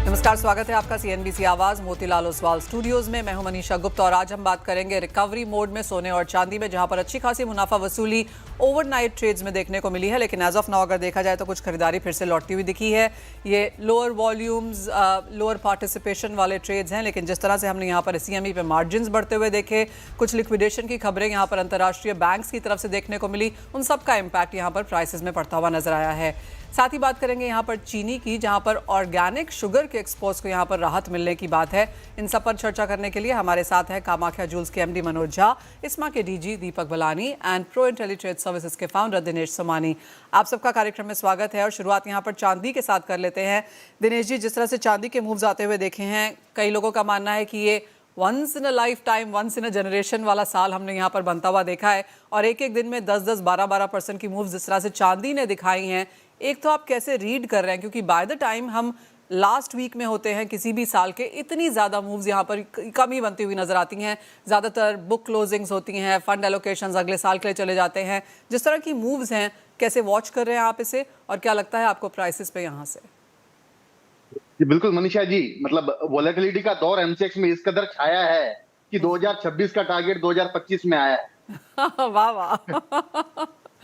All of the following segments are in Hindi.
नमस्कार, स्वागत है आपका सीएनबीसी आवाज मोतीलाल ओसवाल स्टूडियोज में। मैं हूं मनीषा गुप्ता और आज हम बात करेंगे रिकवरी मोड में सोने और चांदी में, जहां पर अच्छी खासी मुनाफा वसूली ओवरनाइट ट्रेड्स में देखने को मिली है। लेकिन एज ऑफ नाउ अगर देखा जाए तो कुछ खरीदारी फिर से लौटती हुई दिखी है। ये लोअर वॉल्यूम्स, लोअर पार्टिसिपेशन वाले ट्रेड्स हैं, लेकिन जिस तरह से हमने यहाँ पर सीएमई पे मार्जिन बढ़ते हुए देखे, कुछ लिक्विडेशन की खबरें यहाँ पर अंतर्राष्ट्रीय बैंक्स की तरफ से देखने को मिली, उन सब का इम्पैक्ट यहाँ पर प्राइसेस में पड़ता हुआ नजर आया है। साथ ही बात करेंगे यहाँ पर चीनी की, जहाँ पर ऑर्गेनिक शुगर के एक्सपोर्ट्स को यहाँ पर राहत मिलने की बात है। इन सब पर चर्चा करने के लिए हमारे साथ है कामाख्या जूल्स के एमडी मनोज झा, इस्मा के DG Deepak Balani and Pro Intellitrade Services के फाउंडर दिनेश सोमानी। आप सबका कार्यक्रम में स्वागत है और शुरुआत यहाँ पर चांदी के साथ कर लेते हैं। दिनेश जी, जिस तरह से चांदी के मूव्स आते हुए देखे हैं, कई लोगों का मानना है कि ये once in a lifetime, once in a generation वाला साल हमने यहाँ पर बनता हुआ देखा है और एक एक दिन में 10-10, 12-12% की मूव्स जिस तरह से चांदी ने दिखाई हैं, एक तो आप कैसे रीड कर रहे हैं? क्योंकि बाय द टाइम हम लास्ट वीक में होते हैं किसी भी साल के, इतनी ज़्यादा मूव्स यहाँ पर कम ही बनती हुई नजर आती हैं। ज़्यादातर बुक क्लोजिंग्स होती हैं, फंड एलोकेशंस अगले साल के लिए चले जाते हैं। जिस तरह की मूव्स हैं, कैसे वॉच कर रहे हैं आप इसे और क्या लगता है आपको प्राइसेस पे यहाँ से? जी बिल्कुल मनीषा जी, मतलब वोलेटिलिटी का दौर एमसीएक्स में इस कदर छाया है कि 2026 का टारगेट 2025 में आया है। वाह वाह।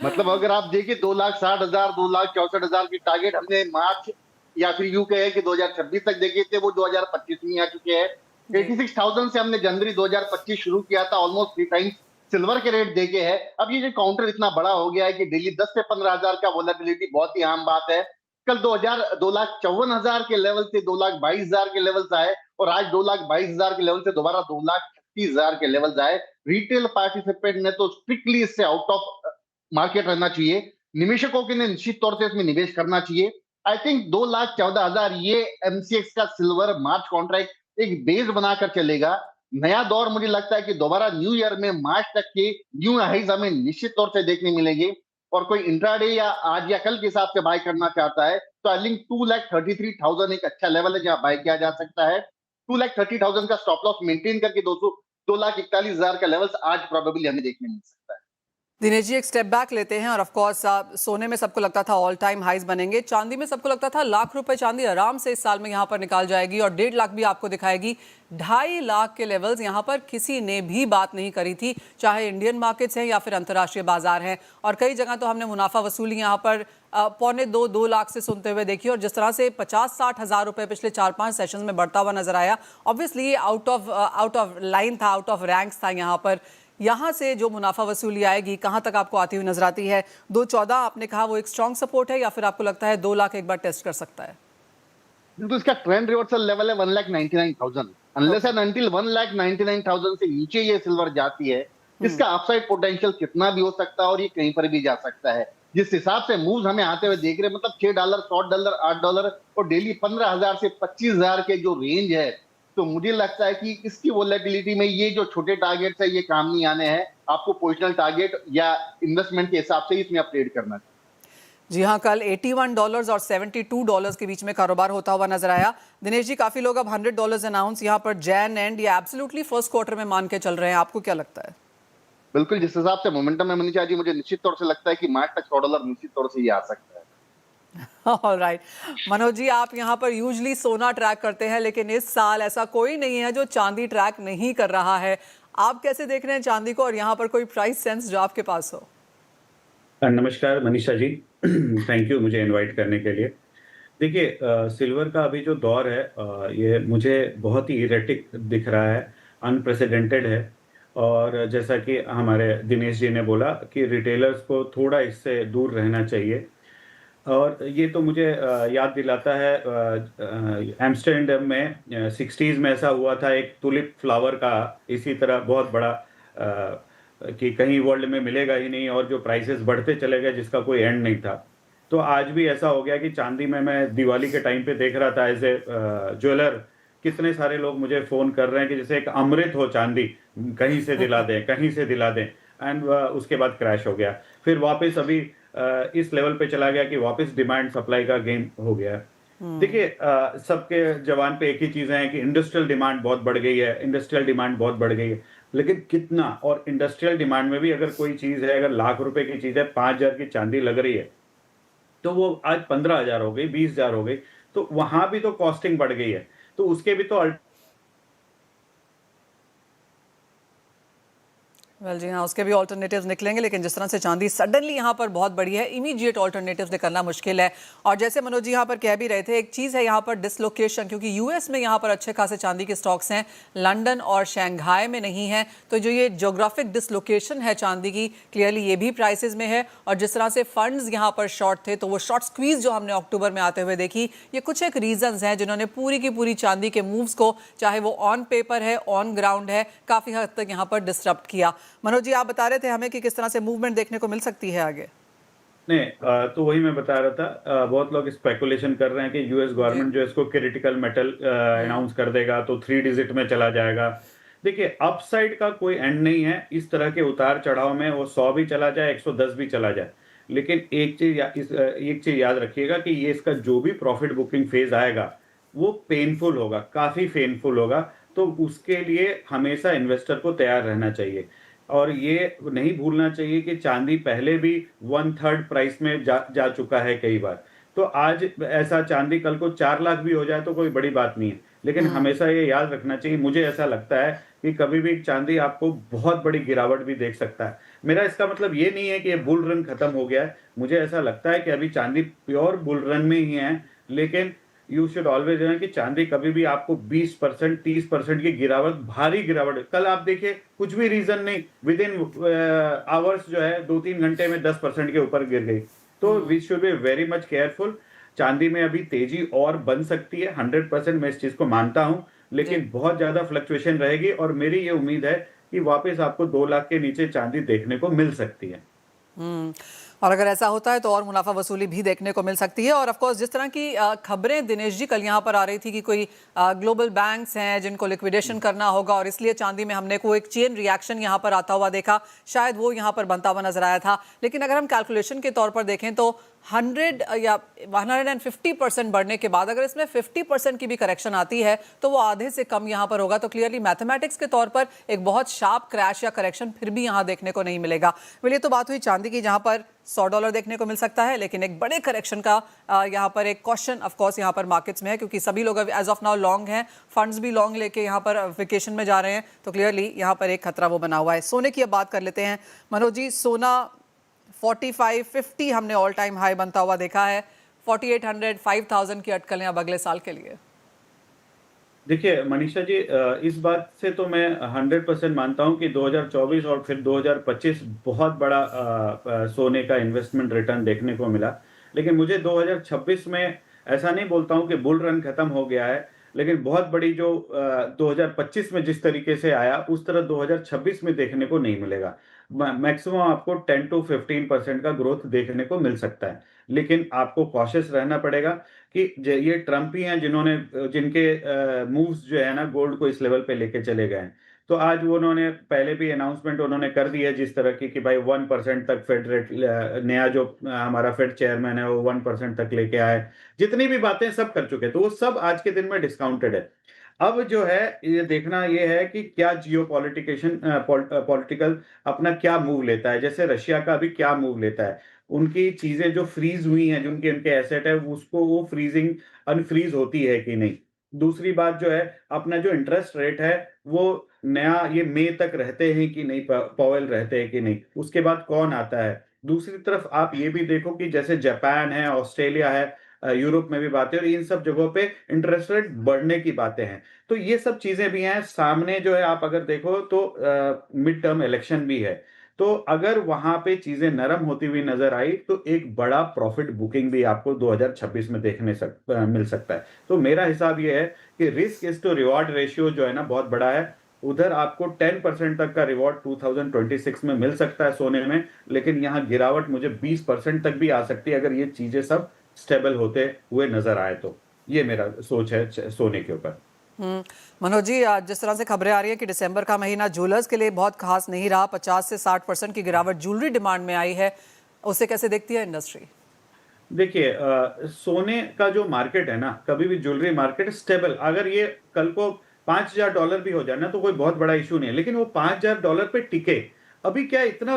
मतलब अगर आप देखिए 2,60,000, 2,64,000 की टारगेट हमने मार्च या फिर यूं कहे कि 2026 तक देखे थे, वो 2025 में आ चुके हैं। 86,000 से हमने जनवरी 2025 शुरू किया था, ऑलमोस्ट 3 टाइम्स सिल्वर के रेट देखे हैं। अब ये जो काउंटर इतना बड़ा हो गया है कि डेली 10 से 15,000 का वोलेटिलिटी बहुत ही आम बात है। कल 2,54,000 के लेवल से 2,22,000 के लेवल आए और आज 2,22,000 के लेवल से दोबारा 2,36,000 के लेवल आए। रिटेल पार्टिसिपेंट ने तो स्ट्रिक्टली इससे आउट ऑफ मार्केट रहना चाहिए। निवेशकों के लिए निश्चित तौर से इसमें निवेश करना चाहिए। आई थिंक 2,14,000 ये एमसीएक्स का सिल्वर मार्च कॉन्ट्रैक्ट एक बेस बनाकर चलेगा। नया दौर मुझे लगता है कि दोबारा न्यू ईयर में मार्च तक के न्यू हाइज हमें निश्चित तौर से देखने मिलेंगे। और कोई इंट्राडे या आज या कल के हिसाब से बाय करना चाहता है तो आई थिंक 2,33,000 एक अच्छा लेवल है जहां बाय किया जा सकता है। 2,30,000 का स्टॉप लॉस मेंटेन करके 2,41,000 का लेवल्स आज प्रोबेबली हमें देखने मिल सकता है। दिनेश जी, एक स्टेप बैक लेते हैं और ऑफ कोर्स सोने में सबको लगता था ऑल टाइम हाइज बनेंगे, चांदी में सबको लगता था लाख रुपए चांदी आराम से इस साल में यहाँ पर निकाल जाएगी और 1.5 लाख भी आपको दिखाएगी। 2.5 लाख के लेवल्स यहाँ पर किसी ने भी बात नहीं करी थी, चाहे इंडियन मार्केट्स हैं या फिर अंतर्राष्ट्रीय बाजार हैं। और कई जगह तो हमने मुनाफा वसूली यहाँ पर 1.25-2 लाख से सुनते हुए देखी और जिस तरह से 50-60 हज़ार रुपए पिछले 4-5 सेशंस में बढ़ता हुआ नजर आया। ऑब्वियसली ये आउट ऑफ लाइन था, आउट ऑफ रैंक्स था। यहाँ पर यहाँ से जो मुनाफा वसूली आएगी कहाँ तक आपको आती हुई नजर आती है? 2.14 आपने कहा वो एक स्ट्रॉन्ग सपोर्ट है या फिर आपको लगता है 2 लाख एक बार टेस्ट कर सकता है? तो इसका ट्रेंड रिवर्सल लेवल है 1,99,000। अनलेस एंड अनटिल 1,99,000 से नीचे ये सिल्वर जाती है, इसका अपसाइड पोटेंशियल कितना भी हो सकता है और ये कहीं पर भी जा सकता है। जिस हिसाब से मूव्स हमें आते हुए देख रहे हैं, मतलब $6, $7, $8 और डेली 15,000 से 25,000 के जो रेंज है, तो मुझे लगता है कि इसकी वोलेटिलिटी में ये जो छोटे टारगेट्स है ये काम नहीं आने हैं। आपको पोजिशनल टारगेट या इन्वेस्टमेंट के हिसाब से इसमें अपडेट करना चाहिए। जी हाँ, कल $81 और $72 के बीच में कारोबार होता हुआ नजर आया। दिनेश जी, काफी लोग अब $100 अनाउंस यहाँ पर जैन एंड या एब्सोल्युटली फर्स्ट क्वार्टर में मान के चल रहे हैं, आपको क्या लगता है? बिल्कुल, जिस हिसाब से मोमेंटम है मनीषा जी, मुझे निश्चित तौर से लगता है कि मार्च तक $100 निश्चित तौर से ये आ सकता है। ऑलराइट मनोज जी, आप यहाँ पर यूजली सोना ट्रैक करते हैं, लेकिन इस साल ऐसा कोई नहीं है जो चांदी ट्रैक नहीं कर रहा है। आप कैसे देख रहे हैं चांदी को और यहाँ पर कोई प्राइस सेंस जो आपके पास हो? नमस्कार मनीषा जी। थैंक यू मुझे इनवाइट करने के लिए। देखिए, सिल्वर का अभी जो दौर है, ये मुझे बहुत ही इरेटिक दिख रहा है, अनप्रेसिडेंटेड है। और जैसा कि हमारे दिनेश जी ने बोला कि रिटेलर्स को थोड़ा इससे दूर रहना चाहिए। और ये तो मुझे याद दिलाता है एम्स्टर्डम में 60s में ऐसा हुआ था, एक टुलिप फ्लावर का इसी तरह बहुत बड़ा कि कहीं वर्ल्ड में मिलेगा ही नहीं और जो प्राइसेस बढ़ते चले गए जिसका कोई एंड नहीं था। तो आज भी ऐसा हो गया कि चांदी में मैं दिवाली के टाइम पे देख रहा था एज ए ज्वेलर, कितने सारे लोग मुझे फ़ोन कर रहे हैं कि जैसे एक अमृत हो चांदी, कहीं से दिला दें, कहीं से दिला दें। एंड उसके बाद क्रैश हो गया, फिर वापस अभी इस लेवल पे चला गया कि वापस डिमांड सप्लाई का गेम हो गया। देखिए, सबके जवान पे एक ही चीज़ है कि इंडस्ट्रियल डिमांड बहुत बढ़ गई है, इंडस्ट्रियल डिमांड बहुत बढ़ गई है, लेकिन कितना? और इंडस्ट्रियल डिमांड में भी अगर कोई चीज़ है, अगर लाख रुपए की चीज़ है, 5,000 की चांदी लग रही है, तो वो आज 15,000 हो गई, 20,000 हो गई। तो वहां भी तो कॉस्टिंग बढ़ गई है, तो उसके भी तो वेल जी हाँ, उसके भी ऑल्टरनेटिव्स निकलेंगे, लेकिन जिस तरह से चांदी सडनली यहाँ पर बहुत बड़ी है, इमीडिएट ऑल्टरनेटिव्स निकलना मुश्किल है। और जैसे मनोज जी यहाँ पर कह भी रहे थे, एक चीज़ है यहाँ पर डिसलोकेशन, क्योंकि यूएस में यहाँ पर अच्छे खासे चांदी के स्टॉक्स हैं, लंदन और शंघाई में नहीं है। तो जो ये ज्योग्राफिक डिसलोकेशन है चांदी की, क्लियरली ये भी प्राइसेस में है। और जिस तरह से फंड्स यहाँ पर शॉर्ट थे, तो वो शॉर्ट स्क्वीज जो हमने अक्टूबर में आते हुए देखी, ये कुछ एक रीजंस हैं जिन्होंने पूरी की पूरी चांदी के मूव्स को, चाहे वो ऑन पेपर है, ऑन ग्राउंड है, काफ़ी हद तक यहाँ पर डिस्टर्ब किया। मनोज जी, आप बता रहे थे हमें कि किस तरह से मूवमेंट देखने को मिल सकती है आगे। नहीं, तो वही मैं बता रहा था। बहुत लोग स्पेकुलेशन कर रहे हैं कि यूएस गवर्नमेंट जो इसको क्रिटिकल मेटल अनाउंस कर देगा तो 3 डिजिट में चला जाएगा। देखिए, अपसाइड का कोई एंड नहीं है। इस तरह के उतार चढ़ाव में वो 100 भी चला जाए, 110 भी चला जाए, लेकिन एक चीज याद रखिएगा कि ये इसका जो भी प्रॉफिट बुकिंग फेज आएगा वो पेनफुल होगा, काफी पेनफुल होगा। तो उसके लिए हमेशा इन्वेस्टर को तैयार रहना चाहिए। और ये नहीं भूलना चाहिए कि चांदी पहले भी 1/3 प्राइस में जा चुका है कई बार। तो आज ऐसा चांदी कल को 4 लाख भी हो जाए तो कोई बड़ी बात नहीं है, लेकिन हमेशा ये याद रखना चाहिए, मुझे ऐसा लगता है कि कभी भी चांदी आपको बहुत बड़ी गिरावट भी देख सकता है। मेरा इसका मतलब ये नहीं है कि ये बुल रन खत्म हो गया है। मुझे ऐसा लगता है कि अभी चांदी प्योर बुल रन में ही है, लेकिन यू शुड ऑलवेज है कि चांदी कभी भी आपको 20% 30% की गिरावट, भारी गिरावट, कल आप देखिए कुछ भी रीजन नहीं, विद इन आवर्स जो है 2-3 घंटे में 10% के ऊपर गिर गई। तो we should be very much careful. चांदी में अभी तेजी और बन सकती है, 100% मैं इस चीज को मानता हूं, लेकिन बहुत ज्यादा फ्लक्चुएशन रहेगी। और मेरी ये उम्मीद है कि वापस आपको 2 लाख के नीचे चांदी देखने को मिल सकती है। और अगर ऐसा होता है तो और मुनाफा वसूली भी देखने को मिल सकती है। और ऑफ कोर्स जिस तरह की खबरें दिनेश जी कल यहाँ पर आ रही थी कि कोई ग्लोबल बैंक्स हैं जिनको लिक्विडेशन करना होगा, और इसलिए चांदी में हमने को एक चेन रिएक्शन यहाँ पर आता हुआ देखा, शायद वो यहाँ पर बनता हुआ नजर आया था। लेकिन अगर हम कैलकुलेशन के तौर पर देखें तो 100 या 150% बढ़ने के बाद अगर इसमें 50% की भी करेक्शन आती है तो वो आधे से कम यहाँ पर होगा। तो क्लियरली मैथमेटिक्स के तौर पर एक बहुत शार्प क्रैश या करेक्शन फिर भी यहाँ देखने को नहीं मिलेगा। ये तो बात हुई चांदी की, जहाँ पर $100 देखने को मिल सकता है, लेकिन एक बड़े करेक्शन का यहाँ पर एक क्वेश्चन ऑफ कोर्स यहाँ पर मार्केट्स में है, क्योंकि सभी लोग एज ऑफ नाउ लॉन्ग हैं, फंड्स भी लॉन्ग लेके यहाँ पर वेकेशन में जा रहे हैं। तो क्लियरली यहाँ पर एक खतरा वो बना हुआ है। सोने की अब बात कर लेते हैं मनोज जी। सोना 45-50 हमने ऑल टाइम हाई बनता हुआ देखा है, 4800 5000 की अटकलें अब अगले साल के लिए। देखिए मनीषा जी, इस बात से तो मैं 100% मानता हूं कि 2024 और फिर 2025 बहुत बड़ा सोने का इन्वेस्टमेंट रिटर्न देखने को मिला। लेकिन मुझे 2026 में, ऐसा नहीं बोलता हूं कि बुल रन खत्म हो गया है, लेकिन बहुत बड़ी जो 2025 में जिस तरीके से आया उस तरह 2026 में देखने को नहीं मिलेगा। मैक्सिमम आपको 10 to 15% का ग्रोथ देखने को मिल सकता है, लेकिन आपको कॉशियस रहना पड़ेगा कि ये ट्रम्प ही हैं जिन्होंने, जिनके मूव्स जो है ना गोल्ड को इस लेवल पे लेके चले गए हैं। तो आज वो उन्होंने पहले भी अनाउंसमेंट उन्होंने कर दी है जिस तरह की कि भाई 1% तक फेड रेट, नया जो हमारा फेड चेयरमैन है वो 1% तक लेके आए। जितनी भी बातें सब कर चुके, तो वो सब आज के दिन में डिस्काउंटेड है। अब जो है ये देखना ये है कि क्या पॉलिटिकल अपना क्या मूव लेता है। जैसे रशिया का अभी क्या मूव लेता है, उनकी चीजें जो फ्रीज हुई हैं, जिनके उनके एसेट है, उसको वो फ्रीजिंग अनफ्रीज होती है कि नहीं। दूसरी बात जो है, अपना जो इंटरेस्ट रेट है वो नया ये मई तक रहते हैं कि नहीं, पॉवेल रहते हैं कि नहीं, उसके बाद कौन आता है। दूसरी तरफ आप ये भी देखो कि जैसे जापान है, ऑस्ट्रेलिया है, यूरोप में भी बातें, और इन सब जगहों पे इंटरेस्ट रेट बढ़ने की बातें हैं। तो ये सब चीजें भी हैं सामने। जो है आप अगर देखो तो मिड टर्म इलेक्शन भी है, तो अगर वहां पे चीजें नरम होती हुई नजर आई तो एक बड़ा प्रॉफिट बुकिंग भी आपको 2026 में मिल सकता है। तो मेरा हिसाब ये है कि risk is to reward ratio जो है ना बहुत बड़ा है। उधर आपको 10% तक का रिवॉर्ड 2026 में मिल सकता है सोने में, लेकिन यहाँ गिरावट मुझे 20% तक भी आ सकती है अगर ये चीजें सब स्टेबल होते हुए नजर आए तो। ये मेरा सोच है सोने के ऊपर। मनोज जी, जिस तरह से खबरें आ रही है कि दिसंबर का महीना ज्वेलर्स के लिए बहुत खास नहीं रहा, 50 से 60% की गिरावट ज्वेलरी डिमांड में आई है, उसे कैसे देखती है इंडस्ट्री? देखिए, सोने का जो मार्केट है ना, कभी भी ज्वेलरी मार्केट स्टेबल, अगर ये कल को $5000 भी हो जाए ना तो कोई बहुत बड़ा इशू नहीं है, लेकिन वो $5000 पे टिके। अभी क्या इतना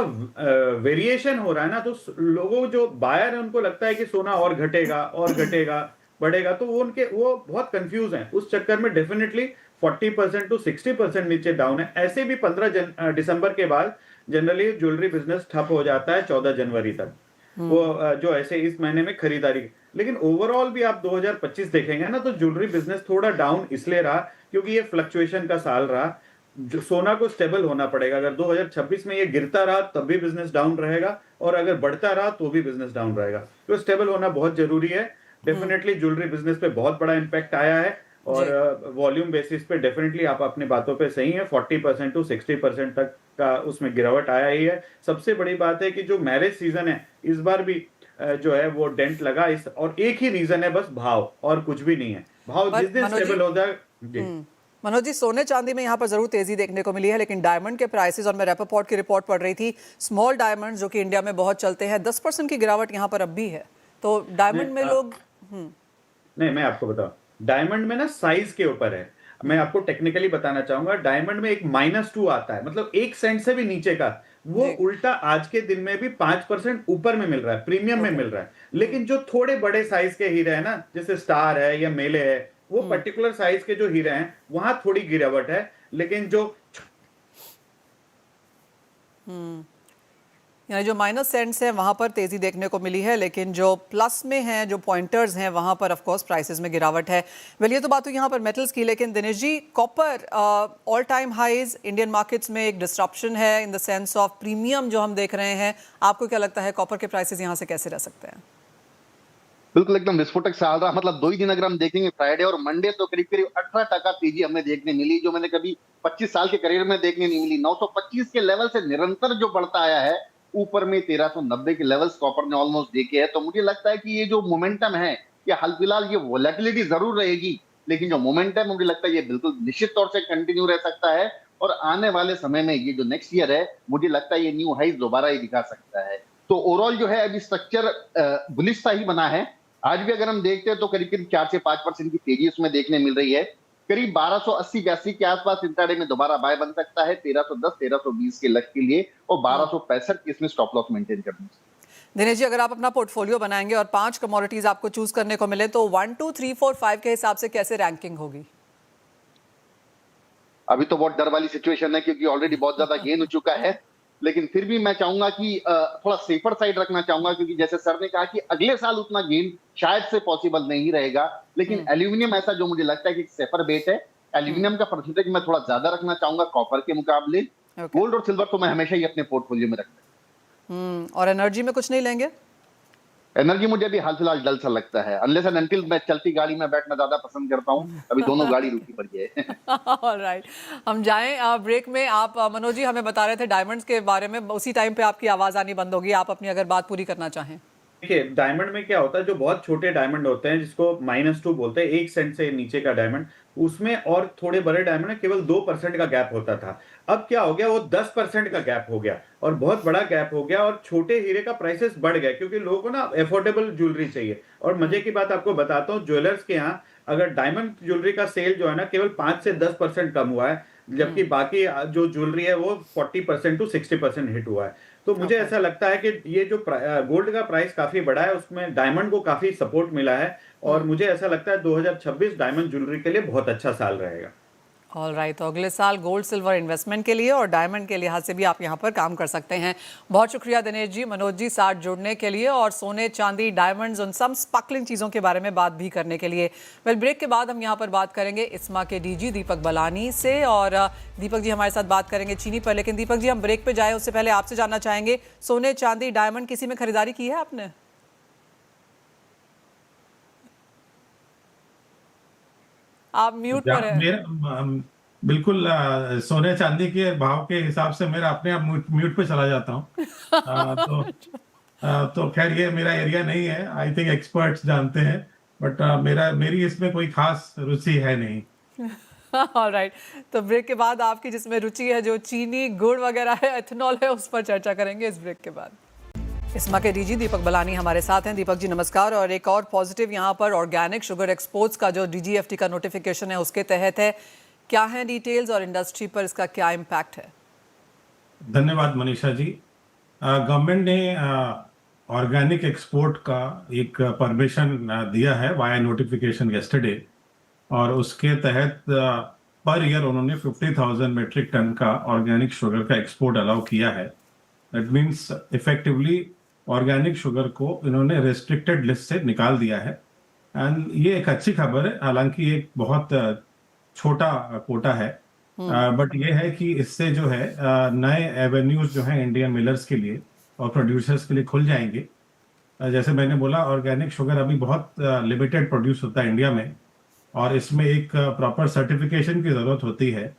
वेरिएशन हो रहा है ना, तो लोगों जो बायर है उनको लगता है कि सोना और घटेगा और घटेगा, बढ़ेगा, तो वो बहुत कंफ्यूज हैं। उस चक्कर में डेफिनेटली 40% टू 60% नीचे डाउन है। ऐसे भी 15 दिसंबर के बाद जनरली ज्वेलरी बिजनेस ठप हो जाता है 14 जनवरी तक। वो जो ऐसे इस महीने में खरीदारी, लेकिन ओवरऑल भी आप 2025 देखेंगे ना, तो ज्वेलरी बिजनेस थोड़ा डाउन इसलिए रहा क्योंकि ये फ्लक्चुएशन का साल रहा। जो सोना को स्टेबल होना पड़ेगा। अगर 2026 में ये गिरता रहा तब भी बिजनेस डाउन रहेगा, और अगर बढ़ता रहा तो भी बिजनेस डाउन रहेगा। तो स्टेबल होना बहुत जरूरी है। डेफिनेटली ज्वेलरी बिजनेस पे बहुत बड़ा इम्पैक्ट आया है, और वॉल्यूम बेसिस पे डेफिनेटली आप अपनी बातों पे सही है। 40% टू 60% तक का उसमें गिरावट आया ही है। सबसे बड़ी बात है कि जो मैरिज सीजन है इस बार भी जो है वो डेंट लगा इस, और एक ही रीजन है बस, भाव, और कुछ भी नहीं है। भाव पर जिस दिन मनोज जी- स्टेबल हो जाए जी। मनोज जी, सोने चांदी में यहाँ पर जरूर तेजी देखने को मिली है, लेकिन डायमंड के प्राइसेस, और मैं रेपोर्ट की रिपोर्ट पढ़ रही थी, स्मॉल डायमंड जो कि इंडिया में बहुत चलते हैं, 10% की गिरावट यहाँ पर अब भी है। तो डायमंड में लोग नहीं, मैं आपको बताऊं, डायमंड में ना साइज के ऊपर है। मैं आपको टेक्निकली बताना चाहूंगा, डायमंड में एक -2 आता है, मतलब 1 सेंट से भी नीचे का, वो जी। उल्टा आज के दिन में भी 5% ऊपर में मिल रहा है, प्रीमियम में मिल रहा है। लेकिन जो थोड़े बड़े साइज के हीरे हैं ना, जैसे स्टार है या मेले है, वो पर्टिकुलर साइज के जो हीरे हैं वहां थोड़ी गिरावट है। लेकिन जो यानी जो माइनस सेंट्स हैं वहां पर तेजी देखने को मिली है, लेकिन जो प्लस में हैं, जो पॉइंटर्स हैं, वहां पर ऑफ कोर्स प्राइसेस में गिरावट है। वेल, ये तो बात हुई यहाँ पर मेटल्स की, लेकिन Dinesh ji, copper all time highs, Indian markets में एक डिस्ट्रप्शन है in the sense of premium जो हम देख रहे हैं। आपको क्या लगता है कॉपर के प्राइसेस यहाँ से कैसे रह सकते हैं? बिल्कुल एकदम विस्फोटक साल रहा। मतलब 2 ही दिन अगर हम देखेंगे, फ्राइडे और मंडे, तो करीब करीब 18% तेजी हमें देखने मिली, जो मैंने कभी 25 साल के करियर में देखने नहीं मिली। 925 के लेवल से निरंतर जो बढ़ता आया है, ऊपर में 1390 के लेवल्स कॉपर ने ऑलमोस्ट देखे हैं। तो मुझे लगता है कि ये जो मोमेंटम है, ये हाल फिलहाल ये वोलेटिलिटी जरूर रहेगी, लेकिन जो मोमेंटम है मुझे लगता है ये बिल्कुल निश्चित तौर से कंटिन्यू रह सकता है। और आने वाले समय में ये जो नेक्स्ट ईयर है, मुझे लगता है ये न्यू हाइज दोबारा ही दिखा सकता है। तो ओवरऑल जो है अभी स्ट्रक्चर बुलिश सा ही बना है। आज भी अगर हम देखते हैं तो करीब करीब 4 से 5% की तेजी उसमें देखने मिल रही है। करीब 1280-82 के आसपास इंट्राडे में दोबारा बाय बन सकता है, 1310-1320 के लक्ष्य के लिए, और 1265 की इसमें स्टॉप लॉस मेंटेन करनी चाहिए। दिनेश जी, अगर आप अपना पोर्टफोलियो बनाएंगे और 5 कमोडिटीज आपको चूज करने को मिले, तो 1 2 3 4 5 के हिसाब से कैसे रैंकिंग होगी? अभी तो बहुत डर वाली सिचुएशन है, क्योंकि ऑलरेडी बहुत ज्यादा गेन हो चुका है। लेकिन फिर भी मैं चाहूंगा कि थोड़ा सेफर साइड रखना चाहूंगा, क्योंकि जैसे सर ने कहा कि अगले साल उतना गेन शायद से पॉसिबल नहीं रहेगा। लेकिन एल्यूमिनियम ऐसा जो मुझे लगता है कि सेफर बेट है। एल्यूमिनियम का परसेंटेज मैं थोड़ा ज्यादा रखना चाहूंगा कॉपर के मुकाबले। गोल्ड और सिल्वर तो मैं हमेशा ही अपने पोर्टफोलियो में रखता और एनर्जी में कुछ नहीं लेंगे? एनर्जी मुझे अभी हाल फिलहाल डल सा लगता है, अनलेस एंड अनटिल मैं चलती गाड़ी में बैठना ज्यादा पसंद करता हूँ। अभी दोनों गाड़ी रुकी पड़ी है। ऑलराइट, हम जाएं ब्रेक में। आप मनोज जी हमें बता रहे थे डायमंड्स के बारे में, उसी टाइम पे आपकी आवाज आनी बंद होगी। आप अपनी अगर बात पूरी करना चाहें। देखिए, डायमंड में क्या होता है, जो बहुत छोटे डायमंड होते हैं जिसको -2 बोलते हैं, 1 सेंट से नीचे का डायमंड, उसमें और थोड़े बड़े डायमंड में केवल 2% का गैप होता था। अब क्या हो गया, वो 10% का गैप हो गया, और बहुत बड़ा गैप हो गया, और छोटे हीरे का प्राइसेस बढ़ गया, क्योंकि लोगों को ना अफोर्डेबल ज्वेलरी चाहिए। और मजे की बात आपको बताता हूँ, ज्वेलर्स के यहाँ अगर डायमंड ज्वेलरी का सेल जो है ना, केवल 5 से 10% कम हुआ है, जबकि बाकी जो ज्वेलरी है वो 40% टू 60% हिट हुआ है। तो मुझे ऐसा लगता है कि ये जो गोल्ड का प्राइस काफी बढ़ा है, उसमें डायमंड को काफी सपोर्ट मिला है, और मुझे ऐसा लगता है 2026 डायमंड ज्वेलरी के लिए बहुत अच्छा साल रहेगा। ऑलराइट, तो अगले साल गोल्ड सिल्वर इन्वेस्टमेंट के लिए और डायमंड के लिहाज से भी आप यहाँ पर काम कर सकते हैं। बहुत शुक्रिया दिनेश जी, मनोज जी साथ जुड़ने के लिए, और सोने चांदी डायमंड्स उन सब स्पार्कलिंग चीज़ों के बारे में बात भी करने के लिए। वेल, ब्रेक के बाद हम यहाँ पर बात करेंगे इस्मा के डीजी दीपक बलानी से, और दीपक जी हमारे साथ बात करेंगे चीनी पर। लेकिन दीपक जी, हम ब्रेक पे जाए उससे पहले आपसे जानना चाहेंगे, सोने चांदी डायमंड किसी में खरीदारी की है आपने? आप म्यूट पर हैं। बिल्कुल सोने चांदी के भाव के हिसाब से मेरा अपने आप म्यूट पे चला जाता हूँ। तो खैर ये मेरा एरिया नहीं है, आई थिंक एक्सपर्ट्स जानते हैं, बट मेरी इसमें कोई खास रुचि है नहीं। ऑलराइट, तो ब्रेक के बाद आपकी जिसमें रुचि है, जो चीनी गुड़ वगैरह है, एथेनॉल है, उस पर चर्चा करेंगे इस ब्रेक के बाद। इस्मा के डीजी दीपक बलानी हमारे साथ हैं। दीपक जी नमस्कार। और एक और पॉजिटिव यहाँ पर ऑर्गेनिक शुगर एक्सपोर्ट्स का जो डीजीएफटी का नोटिफिकेशन है उसके तहत है, क्या है डिटेल्स और इंडस्ट्री पर इसका क्या इम्पैक्ट है? धन्यवाद मनीषा जी। गवर्नमेंट ने ऑर्गेनिक एक्सपोर्ट का एक परमिशन दिया है वाया नोटिफिकेशन यस्टरडे, और उसके तहत पर ईयर उन्होंने 50,000 मेट्रिक टन का ऑर्गेनिक शुगर का एक्सपोर्ट अलाउ किया है। That means effectively organic sugar को इन्होंने रेस्ट्रिक्टेड लिस्ट से निकाल दिया है। एंड ये एक अच्छी खबर है, हालांकि एक बहुत छोटा कोटा है, बट ये है कि इससे जो है नए एवेन्यूज जो है इंडियन मिलर्स के लिए और प्रोड्यूसर्स के लिए खुल जाएंगे। जैसे मैंने बोला, ऑर्गेनिक शुगर अभी बहुत लिमिटेड प्रोड्यूस होता है इंडिया में, और इसमें एक प्रॉपर सर्टिफिकेशन की जरूरत होती है।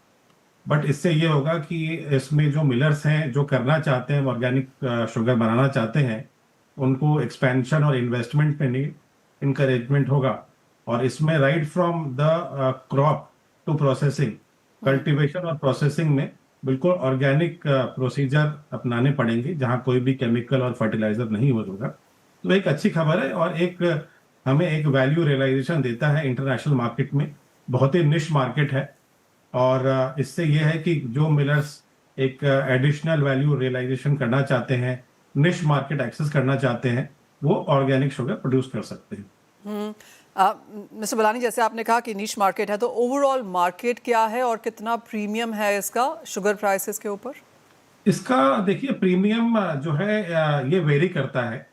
बट इससे ये होगा कि इसमें जो मिलर्स हैं जो करना चाहते हैं, ऑर्गेनिक शुगर बनाना चाहते हैं, उनको एक्सपेंशन और इन्वेस्टमेंट में नहीं इनकरेजमेंट होगा। और इसमें right from the crop to processing, cultivation और प्रोसेसिंग में बिल्कुल ऑर्गेनिक प्रोसीजर अपनाने पड़ेंगे, जहां कोई भी केमिकल और फर्टिलाइजर नहीं होगा। तो एक अच्छी खबर है, और एक हमें एक वैल्यू रियलाइजेशन देता है इंटरनेशनल मार्केट में। बहुत ही निश मार्केट है, और इससे यह है कि जो मिलर्स एक एडिशनल वैल्यू रियलाइजेशन करना चाहते हैं, निश मार्केट एक्सेस करना चाहते हैं, वो ऑर्गेनिक शुगर प्रोड्यूस कर सकते हैं। मिस्टर बलानी, जैसे आपने कहा कि नीश मार्केट है, तो ओवरऑल मार्केट क्या है और कितना प्रीमियम है इसका शुगर प्राइसेस के ऊपर? इसका देखिए, प्रीमियम जो है ये वेरी करता है,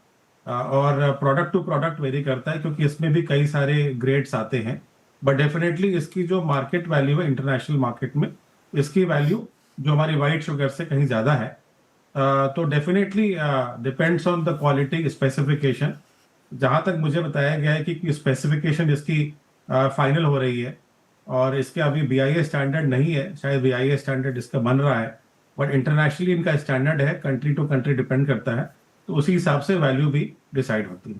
और प्रोडक्ट टू प्रोडक्ट वेरी करता है, क्योंकि इसमें भी कई सारे ग्रेड्स आते हैं। बट डेफिनेटली इसकी जो मार्केट वैल्यू है इंटरनेशनल मार्केट में, इसकी वैल्यू जो हमारी वाइट शुगर से कहीं ज्यादा है। तो definitely depends on the quality specification. जहां तक मुझे बताया गया है कि स्पेसिफिकेशन इसकी फाइनल हो रही है, और इसके अभी BIS स्टैंडर्ड नहीं है, शायद BIS स्टैंडर्ड इसका बन रहा है, बट इंटरनेशनली इनका स्टैंडर्ड है, कंट्री टू कंट्री डिपेंड करता है, तो उसी हिसाब से वैल्यू भी डिसाइड होती है।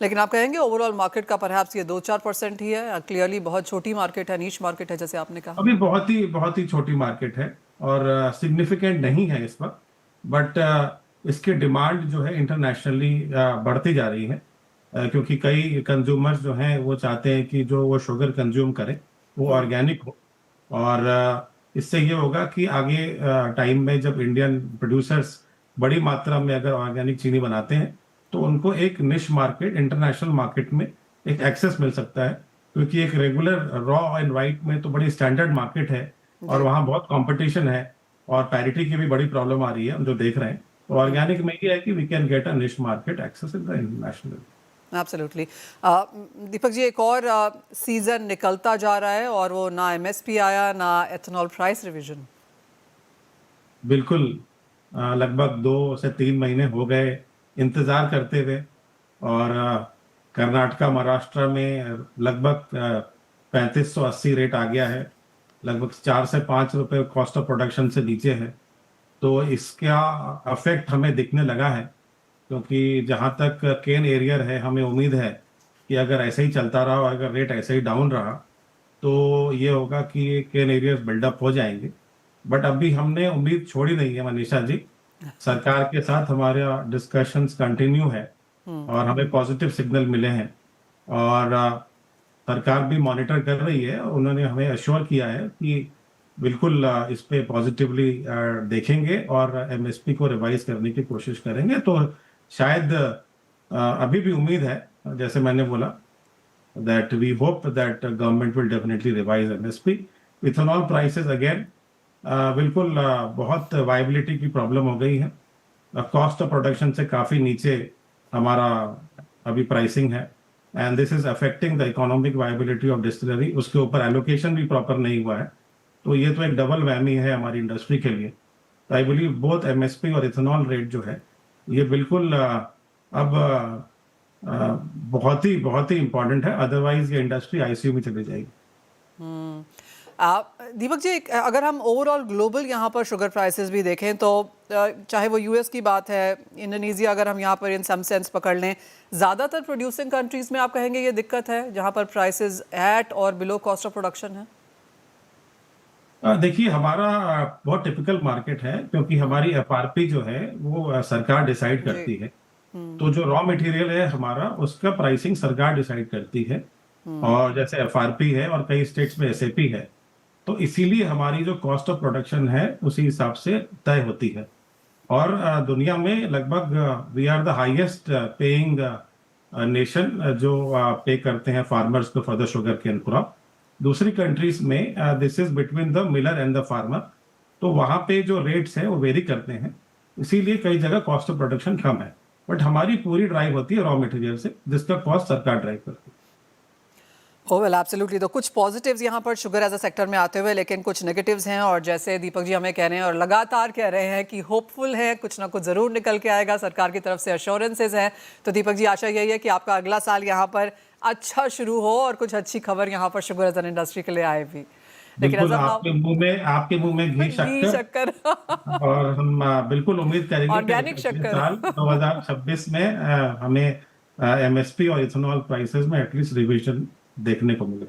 लेकिन आप कहेंगे ओवरऑल मार्केट का परहैप्स ये 2-4% ही है? क्लियरली बहुत छोटी मार्केट है, नीश मार्केट है, जैसे आपने कहा। अभी बहुत ही छोटी मार्केट है, और सिग्निफिकेंट नहीं है इस वक्त, बट इसकी डिमांड जो है इंटरनेशनली बढ़ती जा रही है, क्योंकि कई कंज्यूमर्स जो हैं वो चाहते हैं कि जो वो शुगर कंज्यूम करें वो ऑर्गेनिक हो। और इससे ये होगा कि आगे टाइम में जब इंडियन प्रोड्यूसर्स बड़ी मात्रा में अगर ऑर्गेनिक चीनी बनाते हैं, तो उनको एक निश मार्केट, इंटरनेशनल मार्केट में एक एक्सेस मिल सकता है, क्योंकि एक रेगुलर रॉ एंड वाइट में तो बड़ी स्टैंडर्ड मार्केट है, और वहाँ बहुत कंपटीशन है, और पैरिटी की भी बड़ी प्रॉब्लम आ रही है, हम जो देख रहे हैं। तो ऑर्गेनिक में ये है कि we can get a niche market access in the international. Absolutely. Deepak ji, एक और सीजन निकलता जा रहा है, और वो ना MSP आया, ना एथेनॉल प्राइस रिवीजन। बिल्कुल, लगभग 2 से 3 महीने हो गए इंतजार करते हुए, और कर्नाटका, महाराष्ट्र में लगभग 3580 रेट आ गया है, लगभग 4 से 5 रुपए कॉस्ट ऑफ प्रोडक्शन से नीचे है। तो इसका अफेक्ट हमें दिखने लगा है, क्योंकि जहां तक केन एरियर है, हमें उम्मीद है कि अगर ऐसे ही चलता रहा और अगर रेट ऐसे ही डाउन रहा, तो ये होगा कि केन एरियर्स बिल्डअप हो जाएंगे। बट अभी हमने उम्मीद छोड़ी नहीं है मनीषा जी, सरकार के साथ हमारा डिस्कशंस कंटिन्यू है, और हमें पॉजिटिव सिग्नल मिले हैं, और सरकार भी मॉनिटर कर रही है। उन्होंने हमें अश्योर किया है कि बिल्कुल इस पे पॉजिटिवली देखेंगे, और MSP को रिवाइज करने की कोशिश करेंगे। तो शायद अभी भी उम्मीद है, जैसे मैंने बोला, that we hope that government will definitely revise MSP। Ethanol prices again बिल्कुल बहुत वायबिलिटी की प्रॉब्लम हो गई है, कॉस्ट ऑफ प्रोडक्शन से काफी नीचे हमारा अभी प्राइसिंग है, and this is affecting the economic viability of distillery. उसके ऊपर एलोकेशन भी प्रॉपर नहीं हुआ है, तो ये तो एक डबल वैमी है हमारी इंडस्ट्री के लिए। तो आई बिलीव बोथ MSP और इथेनॉल रेट जो है, ये बिल्कुल अब बहुत ही इंपॉर्टेंट है, अदरवाइज ये इंडस्ट्री ICU में चली जाएगी। दीपक जी, अगर हम ओवरऑल ग्लोबल यहाँ पर शुगर प्राइसेस भी देखें, तो चाहे वो US की बात है, इंडोनेशिया, अगर हम यहाँ पर इन सम सेंस पकड़ लें, ज़्यादातर प्रोड्यूसिंग कंट्रीज में आप कहेंगे ये दिक्कत है, जहाँ पर प्राइसेस एट और बिलो कॉस्ट ऑफ प्रोडक्शन है? देखिए, हमारा बहुत टिपिकल मार्केट है, क्योंकि हमारी FRP जो है वो सरकार डिसाइड करती है। तो जो रॉ मटेरियल है हमारा, उसका प्राइसिंग सरकार डिसाइड करती है, और जैसे FRP है और कई स्टेट्स में SAP है, तो इसीलिए हमारी जो कॉस्ट ऑफ प्रोडक्शन है उसी हिसाब से तय होती है। और दुनिया में लगभग we are the highest paying nation जो पे करते हैं फार्मर्स को for the sugar cane crop. दूसरी कंट्रीज में this is between the miller and the farmer, तो वहां पे जो रेट्स है वो वेरी करते हैं, इसीलिए कई जगह कॉस्ट ऑफ प्रोडक्शन कम है। बट हमारी पूरी ड्राइव होती है रॉ मटेरियल से, जिसका कॉस्ट सरकार ड्राइव करती है। ओह वेल एब्सोल्युटली। तो कुछ पॉजिटिव्स यहाँ पर शुगर एज अ सेक्टर में आते हुए, लेकिन कुछ नेगेटिव्स हैं, और जैसे दीपक जी हमें कह रहे हैं और लगातार कह रहे हैं कि होपफुल है, कुछ ना कुछ ज़रूर निकल के आएगा, सरकार की तरफ से अश्योरेंसेज हैं। तो दीपक जी आशा यही है कि आपका अगला साल यहाँ पर अच्छा शुरू हो और कुछ अच्छी खबर यहाँ पर शुगर एज एन इंडस्ट्री के लिए आए भी। लेकिन बिल्कुल आपके मुंह में घी शक्कर और हम बिल्कुल उम्मीद करेंगे ऑर्गेनिक कि शक्कर साल 2026 में हमें एमएसपी और इथेनॉल प्राइसेस में एटलीस्ट रिवीजन देखने को मिले।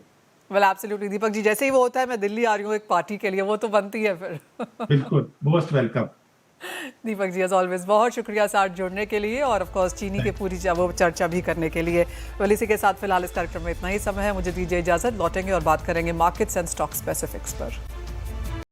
वेल एब्सोल्युटली दीपक जी, जैसे ही वो होता है मैं दिल्ली आ रही हूँ एक पार्टी के लिए, वो तो बनती है फिर। बिल्कुल, most welcome. Deepak ji as always बहुत शुक्रिया साथ जुड़ने के लिए, और ऑफ कोर्स चीनी की पूरी वो चर्चा भी करने के लिए। वेल इसी के साथ फिलहाल इस कार्यक्रम में इतना ही समय है, मुझे दीजिए इजाजत। लौटेंगे और बात करेंगे मार्केट्स एंड स्टॉक स्पेसिफिक्स पर।